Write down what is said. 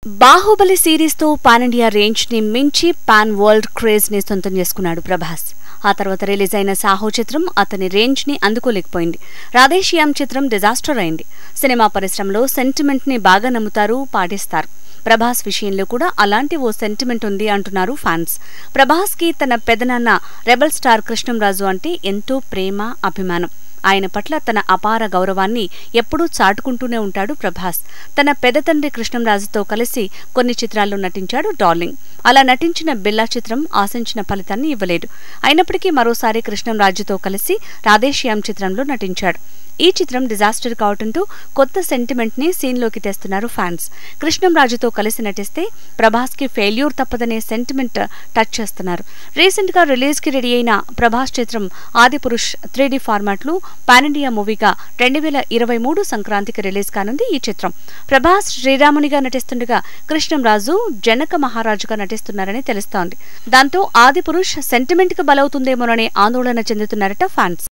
Baahubali series తో pan India range ని మించి పాన్ వరల్డ్ క్రేజ్ ని సొంతం చేసుకున్నాడు ప్రభాస్. ఆ తర్వాత రిలీజ్ అయిన సాహో చిత్రం అతని రేంజ్ ని అందుకోలేకపోయింది. రాధేశ్యామ్ చిత్రం డిజాస్టర్ అయింది. సినిమా పరిశ్రమలో సెంటిమెంట్ ని బాగా నమ్ముతారు, పాటిస్తారు. ప్రభాస్ విషయంలో కూడా అలాంటి ఓ సెంటిమెంట్ ఉంది అంటున్నారు ఫ్యాన్స్. ప్రభాస్ కి తన పెదనాన్న రెబల్ స్టార్ కృష్ణంరాజు అంటే ఎంతో ప్రేమ, అభిమానం. ఆయన పట్ల తన అపార గౌరవాన్ని ఎప్పుడూ చాటుకుంటూనే ఉంటాడు ప్రభాస్. తన పెదతండ్రి కృష్ణంరాజుతో కలిసి కొన్ని చిత్రాల్లో నటించాడు డార్లింగ్. అలా నటించిన బిల్లా చిత్రం ఆశించిన ఫలితాన్ని ఇవ్వలేదు. అయినప్పటికీ మరోసారి కృష్ణంరాజుతో కలిసి రాధేశ్యామ్ చిత్రంలో నటించాడు. ఈ చిత్రం డిజాస్టర్ కావడంతో కొత్త సెంటిమెంట్ ని సీన్లోకి తెస్తున్నారు ఫ్యాన్స్. కృష్ణంరాజుతో కలిసి నటిస్తే ప్రభాస్ కి ఫెయిల్యూర్ తప్పదనే సెంటిమెంట్ టచ్ చేస్తున్నారు. రీసెంట్ గా రిలీజ్ కి రెడీ అయిన ప్రభాస్ చిత్రం ఆదిపురుష్ 3D ఫార్మాట్ లో పాన్ ఇండియా మూవీగా 2023 సంక్రాంతికి రిలీజ్ కానుంది ఈ చిత్రం. ప్రభాస్ శ్రీరామునిగా నటిస్తుండగా కృష్ణంరాజు జనక మహారాజుగా నటిస్తున్నారని తెలుస్తోంది. దాంతో ఆదిపురుష్ సెంటిమెంట్ కు బలవుతుందేమోననే ఆందోళన చెందుతున్నారట ఫ్యాన్స్.